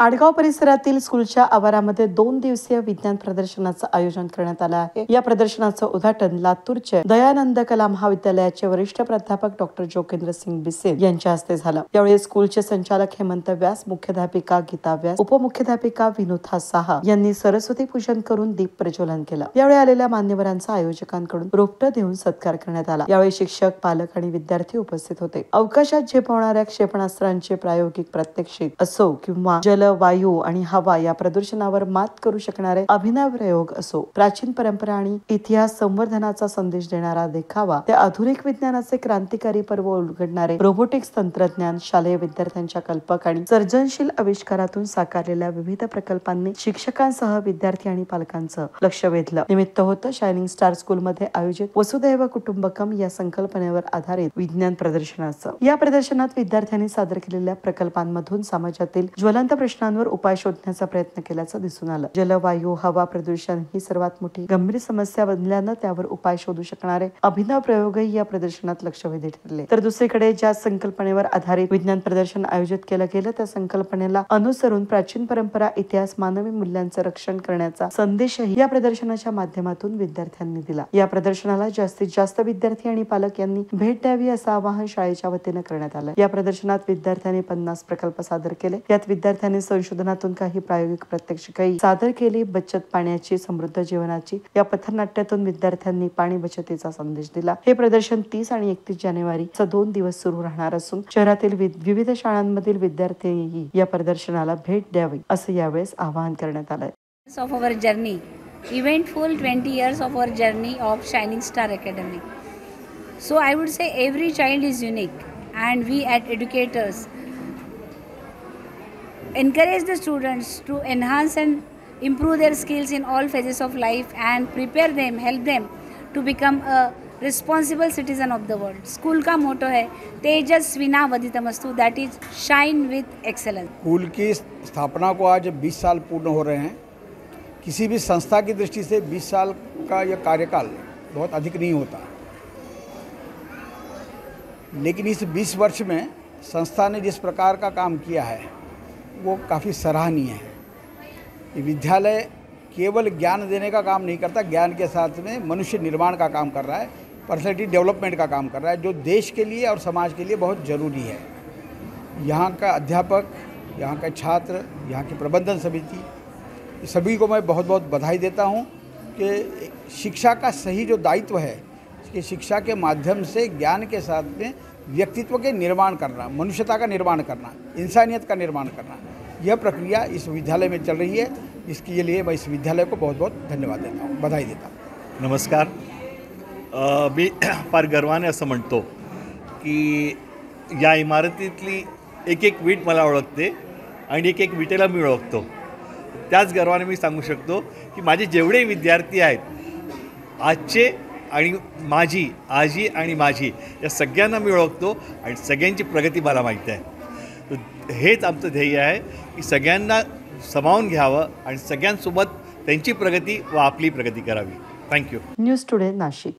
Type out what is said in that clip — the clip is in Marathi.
आडगाव परिसरातील स्कूलच्या आवारामध्ये 2 दिवसीय विज्ञान प्रदर्शनाचं आयोजन करण्यात आलं आहे। या प्रदर्शनाचं उद्घाटन लातूरचे दयानंद कला महाविद्यालयाचे वरिष्ठ प्राध्यापक डॉक्टर जोगेंद्र सिंग बिसेन यांच्या हस्ते झालं। यावेळी स्कूलचे संचालक हेमंत व्यास, मुख्याध्यापिका गीता व्यास, उपमुख्याध्यापिका विनुथा साहा यांनी सरस्वती पूजन करून दीप प्रज्वलन केलं। यावेळी आलेल्या मान्यवरांचा आयोजकांकडून रोपटं देऊन सत्कार करण्यात आला। यावेळी शिक्षक, पालक आणि विद्यार्थी उपस्थित होते। अवकाशात झेपावणाऱ्या क्षेपणास्त्रांचे प्रायोगिक प्रात्यक्षिक असो किंवा जल, वायू आणि हवा या प्रदूषणावर मात करू शकणारे अभिनव प्रयोग असो, प्राचीन परंपरा आणि इतिहास संवर्धनाचा संदेश देणारा देखावा, ते आधुनिक विज्ञानाचे क्रांतिकारी पर्व उलगडणारे रोबोटिक्स तंत्रज्ञान, शालेय विद्यार्थ्यांच्या कल्पक आणि सर्जनशील आविष्कारातून साकारलेल्या विविध प्रकल्पांनी शिक्षकांसह विद्यार्थी आणि पालकांचं लक्ष वेधलं। निमित्त होतं शायनिंग स्टार स्कूलमध्ये आयोजित वसुदैव कुटुंबकम या संकल्पनेवर आधारित विज्ञान प्रदर्शनाचं। या प्रदर्शनात विद्यार्थ्यांनी सादर केलेल्या प्रकल्पांमधून समाजातील ज्वलंत प्रश्नांवर उपाय शोधण्याचा प्रयत्न केल्याचं दिसून आलं। जल, वायू, हवा प्रदूषण ही सर्वात मोठी गंभीर समस्या बनल्यानं त्यावर उपाय शोधू शकणारे अभिनव प्रयोगही या प्रदर्शनात लक्षवेधी ठरले। तर दुसरीकडे ज्या संकल्पनेवर आधारित विज्ञान प्रदर्शन आयोजित केलं गेलं त्या संकल्पनेला अनुसरून प्राचीन परंपरा, इतिहास, मानवी मूल्यांचं रक्षण करण्याचा संदेशही या प्रदर्शनाच्या माध्यमातून विद्यार्थ्यांनी दिला। या प्रदर्शनाला जास्तीत जास्त विद्यार्थी आणि पालक यांनी भेट द्यावी असं आवाहन शाळेच्या वतीनं करण्यात आलं। या प्रदर्शनात विद्यार्थ्यांनी 50 प्रकल्प सादर केले। यात विद्यार्थ्यांनी संशोधनातून काही प्रायोगिक प्रात्यक्षिकही सादर केली। बचत पाण्याची, समृद्ध जीवनाची या पथनाट्यातून विद्यार्थ्यांनी पाणी बचतीचा संदेश दिला। हे प्रदर्शन 30 आणि 31 जानेवारी 2 दिवस सुरू राहणार असून शहरातील विविध शाळांमधील विद्यार्थ्यांनीही या प्रदर्शनाला भेट द्यावी असं यावेळेस आवाहन करण्यात आलंय। Of our journey, eventful 20 years of our journey of Shining Star Academy. So I would say every child is unique, and we at educators encourage the students to enhance and improve their skills in all phases of life and prepare them, help them to become a responsible citizen of the world. School का motto है तेजस्विना वदितमस्तु, that is shine with excellence. School की स्थापना को आज 20 साल पूर्ण हो रहे हैं। किसी भी संस्था की दृष्टि से 20 साल का यह कार्यकाल बहुत अधिक नहीं होता, लेकिन इस 20 वर्ष में संस्था ने जिस प्रकार का काम किया है वो काफ़ी सराहनीय है। ये विद्यालय केवल ज्ञान देने का काम नहीं करता, ज्ञान के साथ में मनुष्य निर्माण का काम कर रहा है, पर्सनैलिटी डेवलपमेंट का काम कर रहा है, जो देश के लिए और समाज के लिए बहुत ज़रूरी है। यहाँ का अध्यापक, यहाँ का छात्र, यहाँ की प्रबंधन समिति, सभी को मैं बहुत बहुत बधाई देता हूँ कि शिक्षा का सही जो दायित्व है कि शिक्षा के माध्यम से ज्ञान के साथ में व्यक्तित्व के निर्माण करना, मनुष्यता का निर्माण करना, इंसानियत का निर्माण करना, यह प्रक्रिया इस विद्यालय में चल रही है। इसके लिए मैं इस विद्यालय को बहुत बहुत धन्यवाद देता हूँ, बधाई देता हूँ। नमस्कार। मी फार गर्वाने असं म्हणतो की या इमारतीतली एक एक वीट मला ओळखते आणि एक एक विटेला मी ओळखतो। त्याच गर्वाने मी सांगू शकतो की माझे जेवढे विद्यार्थी आहेत आजचे आणि माझी, आजी आणि माझी, या सगळ्यांना मी ओळखतो आणि सगळ्यांची प्रगती मला माहिती आहे। तर हेच आमचं ध्येय आहे की सगळ्यांना सामावून घ्यावं आणि सगळ्यांसोबत त्यांची प्रगती व आपली प्रगती करावी। थँक्यू। News today Nashik.